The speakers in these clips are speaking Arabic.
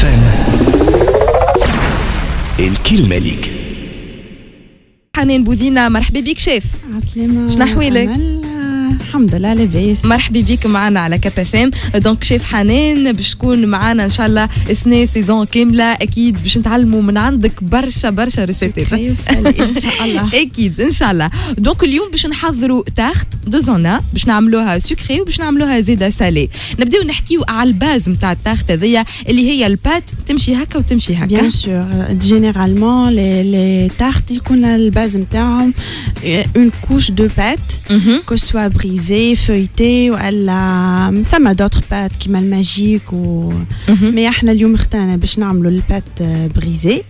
FM. الكلمة ليك. حنان بوذينا، مرحبا بك شيف. عسلامة. شنو أحوالك؟ الحمد لله لاباس. مرحبا بك معنا على كاب اف ام. دونك شيف حنان باش تكون معنا ان شاء الله السنه سيزون كامله، اكيد باش نتعلموا من عندك برشا ريسيتات ان شاء الله. اكيد ان شاء الله. دونك اليوم باش نحضروا تاخت دوزونا، باش نعملوها سكري وباش نعملوها زيده سالي. نبداو نحكيو على الباز نتاع التاخت هذيا اللي هي البات، تمشي هكا وتمشي هكا. بيان سور جينيرالمون لي تارت يكون الباز نتاعهم اون كوش دو بات كو سوا بريزي فeuilleté ولا ثم دوتر بات كيما الماجيك مي احنا اليوم اختارنا باش نعملوا البات بريزي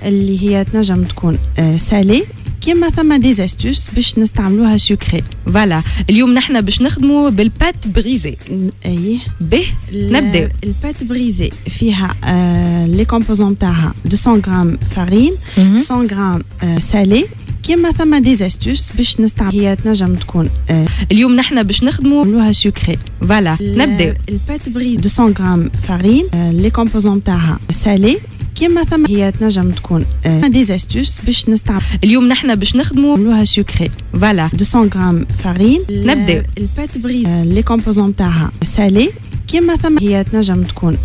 اللي هي تنجم تكون سالي كيما ثم دي زاستوس باش نستعملوها سكري. فوالا اليوم نحنا باش نخدموا بالبات بريزي. ايه به نبداو. البات بريزي فيها لي كومبوزون تاعها 200 غرام فارين 100 غرام سالي كيما ثم دي زاستوس باش نستعمل. هي تنجم تكون اليوم نحنا باش نخدموا سكري. فوالا نبداو. البات بريزي 200 غرام فارين لي كومبوزون تاعها سالي كيما ثم هي تنجم تكون دي زاستوس باش نستعمل. اليوم نحنا باش نخدموا سكري. فوالا 200 غرام فارين. نبداو. البات بريزي لي كومبوزون تاعها سالي كيما ثم هي تنجم تكون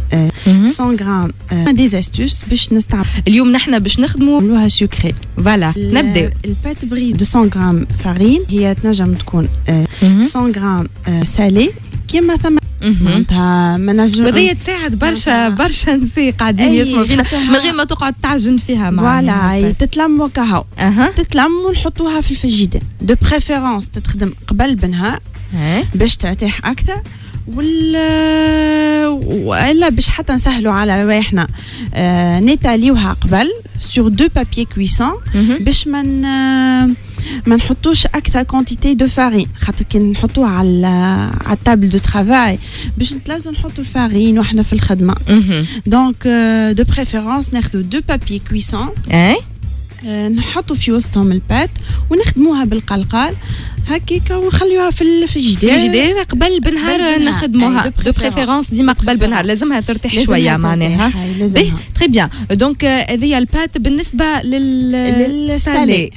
100 غرام دي زاستوس باش نستعمل. اليوم نحنا باش نخدموا سكري. فوالا نبداو. البات بريزي 200 غرام فارين هي تنجم تكون 100 غرام سالي كيما ثم معناتها ما نجم. وهذه تساعد برشا نساء قاعدين يسمعوا فينا من غير ما تقعد تعجن فيها معاها. فوالا تتلم وكهو تتلم ونحطوها في الفريجيدير دو بريفيرونس تتخدم قبل بنهار باش ترتاح اكثر ولا باش حتى نسهلوا على رواحنا نتاليوها قبل سور دو بابيي كويسون باش ما نحطوش اكثر كونتيتي دو فارين، خاطر كي نحطوها على التابل دو ترافاي باش نتلازم نحطوا الفارين وحنا في الخدمه. دونك دو بريفيرونس ناخذوا دو بابيي كويسون نحطوا في وسطهم البات ونخدموها بالقلقال هكيكا ونخليوها في الفريجيدير قبل بنهار نخدموها. دو بريفيرونس ديما قبل بنهار لازمها ترتاح شويه معناها. تري بيان. دونك هذه البات بالنسبه للسالي.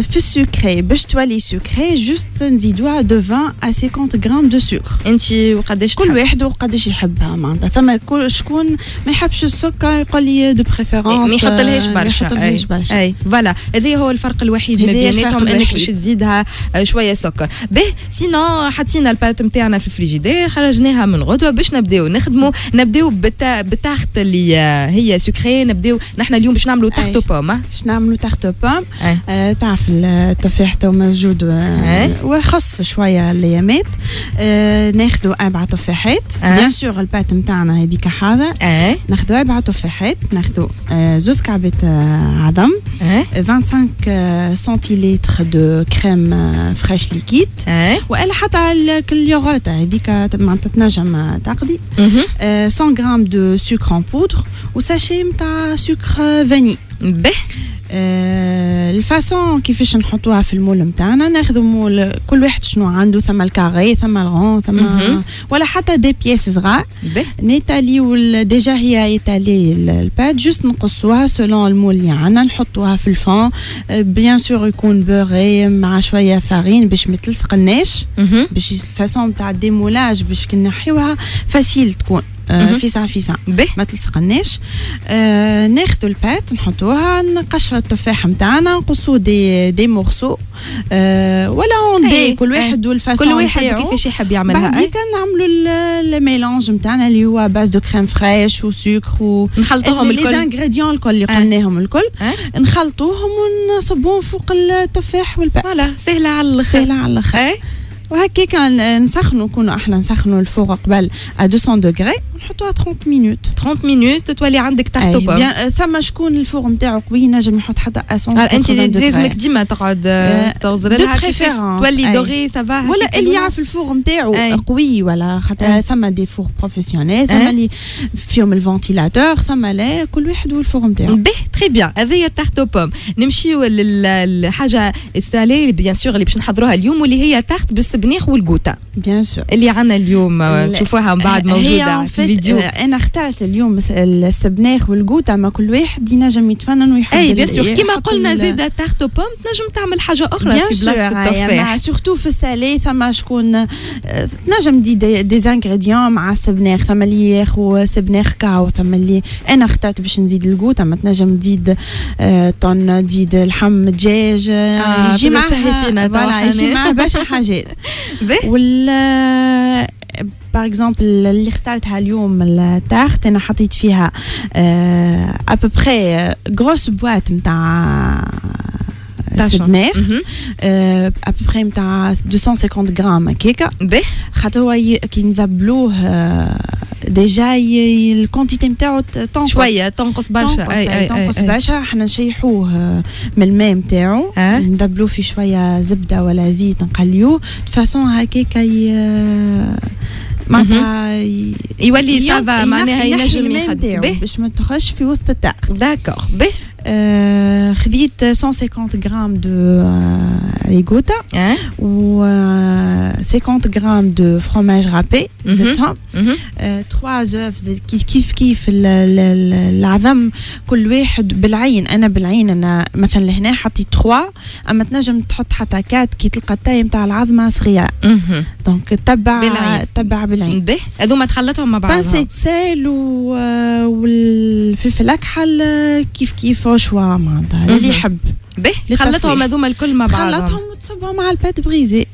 في السكري باش تولي سكري جوست نزيدوها دو 20 à 50 غرام دو سكر. انت وقداش كل واحد وقداش يحبها معناتها. ثم شكون ما يحبش السكر يقول لي دو بريفيرونس ما يحطلهاش برشا. اي فوالا هذا هو الفرق الوحيد ما بيناتهم، انك باش تزيدها شويه سكر. به سينو حطينا البات نتاعنا في الفريجيدير خرجناها من غدوه باش نبداو نبداو بالتاخت اللي هي سكري. نبداو نحن اليوم باش نعملوا تاخت بوم. باش نعملوا تاخت بوم. تعرف التفاح تو موجود وخص شويه الايامات. ناخذوا 4 تفاحات بيان سور البات نتاعنا هذيك هذا. ناخذوا 4 تفاحات، ناخذوا 2 كعبات عظم 25 سنتيلتر دو كريم فريش ليكيد والا حتى اليوغورت هذيك معناتها تنجم تقضي 100 غرام دو سكر ان بودر وساشي نتاع سكر فاني. به الفاسون كيفاش نحطوها في المول نتاعنا. ناخذوا مول كل واحد شنو عنده، ثم الكاري ثم الغون ثم ولا حتى دي بيس صغار نيتالي ديجا هي ايتالي البات جوست نقصوها سولون المول اللي عندنا نحطوها في الفون. بيان سور يكون بوري مع شويه فارين باش ما تلصقناش باش الفاسون نتاع الديمولاج باش كي نحيوها فاسيل تكون فيسا ما تلصقناش. ناخذوا البات نحطوها نقشروا التفاح نتاعنا نقصوا دي مورسو ولا اون دي كل واحد والفاسون كل واحد كيفاش يحب يعملها. بعديك نعملوا الميلانج نتاعنا اللي هو باز دو كريم فريش وسكر نخلطوهم الكل لي انغريديون الكل اللي قلناهم الكل نخلطوهم ونصبوهم فوق التفاح والبات. فوالا سهله على الاخر. وهكاك نسخنوا نكونوا احنا نسخنوا الفوق قبل à 200 دوغري ونحطوها 30 مينوت تولي عندك تحت بوم. ثم شكون الفوق نتاعو قوي نجم يحط حتى 100. انت لازمك ديما تقعد تغزر لها كيفاش تولي دوغي سافا ولا اللي يعرف الفوق نتاعو قوي ولا خاطر ثم دي فوق بروفيسيونيل ثم اللي فيهم الفونتيلاتور ثم لا كل واحد والفوق نتاعو. به تري بيان. هذه تحت بوم. نمشيو للحاجه السالي بيان سور اللي باش نحضروها اليوم واللي هي تحت بالسبع السبنيخ والجوتا بيان سور اللي عنا اليوم تشوفوها من بعد موجوده في الفيديو. انا اخترت اليوم السبنيخ والجوتا، ما كل واحد ينجم يتفنن ويحب. اي بيان سور كيما قلنا زيد تارت بوم تنجم تعمل حاجه اخرى في بلاصه التفاح، سورتو في السالي ثم شكون تنجم دي انغريديون مع السبنيخ، ثم اللي ياخذ سبنيخ كاو، ثم اللي انا اخترت باش نزيد الجوتا، ما تنجم تزيد طن تزيد اللحم دجاج يجي معها فوالا يجي معها برشا حاجات. ولا باغ اكزومبل اللي اخترتها اليوم التارت انا حطيت فيها ابوبري غروس بواط نتاع السبنيخ ابوبري نتاع 250 غرام هكاكا، خاطر هو كي نذبلوه ديجا الكونتيتي نتاعو تنقص شويه، تنقص برشا. تنقص برشا. احنا نشيحوه من الماء نتاعو، نذبلوه في شويه زبده ولا زيت نقليوه فاسون هكاكا معناتها يولي سافا، معناها ينجم يخدم باش ما تخش في وسط التارت. داكور. خذيت 150 غرام دو ريغوتا و 50 غرام دو فروماج رابي زدتهم، 3 اوف كيف العظم كل واحد بالعين. انا بالعين انا مثلا لهنا حطيت 3، اما تنجم تحط حتى 4 كي تلقى التاي نتاع العظمه صغيره، دونك تبع بالعين. هذوما تخلطهم مع بعض، بانسيت سال والفلفل اكحل كيف شوا معناتها اللي يحب. خلطهم هذوما الكل مع بعض، خلطهم وتصبهم مع البات بريزي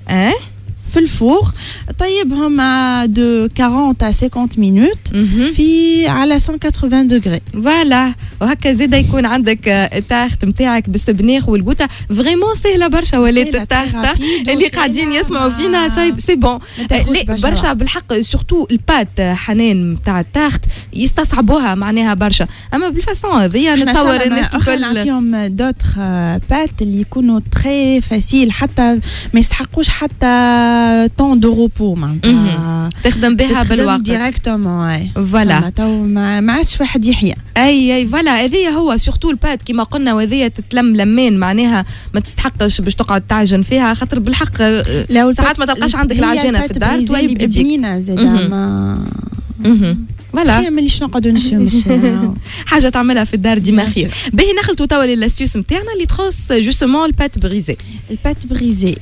في الفور، طيبهم دو 40 à 50 minutes في على 180 دوغري. فوالا، وهكا زيد يكون عندك التارت نتاعك بالسبنيخ والجوتا. فريمون سهله برشا ولات التارت اللي قاعدين يسمعوا فينا سي بون. لا برشا بالحق، سورتو البات حنان نتاع التارت يستصعبوها معناها برشا، اما بالفاسون هذيا نتصور الناس الكل نعطيهم دوتر بات اللي يكونوا تري فاسيل، حتى ما يستحقوش حتى طون دو روبو معناتها تخدم بها بالوقت ديريكتومون. فوالا ما عادش واحد يحيى. اي فوالا، هذيا هو سورتو البات كيما قلنا، وهذيا تتلم لمين معناها ما تستحقش باش تقعد تعجن فيها، خاطر بالحق ساعات ما تلقاش عندك العجينه في الدار تولي بنينه زاده ما فوالا خير مليش نقعدوا نشوف حاجه تعملها في الدار ديما خير. باهي نخلطوا توا للاسيوس نتاعنا اللي تخص جوستومون البات بريزي. البات بريزي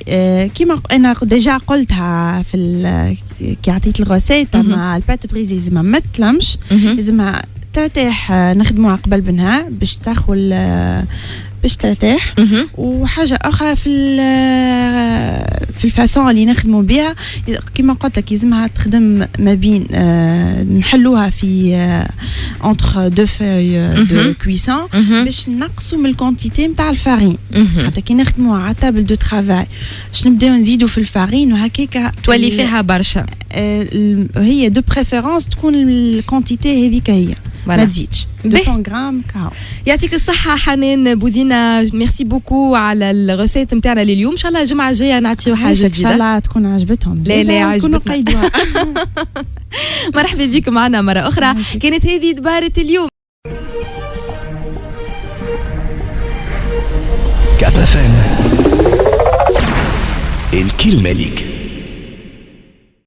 كيما انا ديجا قلتها في كي عطيت الغوسيت، اما البات بريزي لازمها ما تلمش، لازمها ترتاح نخدموها قبل بنها باش تاخذ باش ترتاح. وحاجه اخرى في الفاسون اللي نخدموا بها كما قلت لك لازمها تخدم ما بين نحلوها في انتر دو فوي دو كويسون باش نقصوا من الكونتيتي نتاع الفارين، خاطر كي نخدموها على تابل دو ترافاي باش نبداو نزيدوا في الفارين وهكاك تولي فيها برشا. هي دو بريفيرونس تكون الكونتيتي هذيك هي ما تزيدش 200 غرام كاو. يعطيك الصحة حنان بوذينا، ميرسي بوكو على الغسيت نتاعنا لليوم. ان شاء الله الجمعة الجاية نعطيو حاجة جديدة، ان شاء الله تكون عجبتهم. لا عجبتنا قيدوها. مرحبا بكم معنا مرة أخرى. كانت هذه دبارة اليوم. كاب اف ام الكلمة ليك.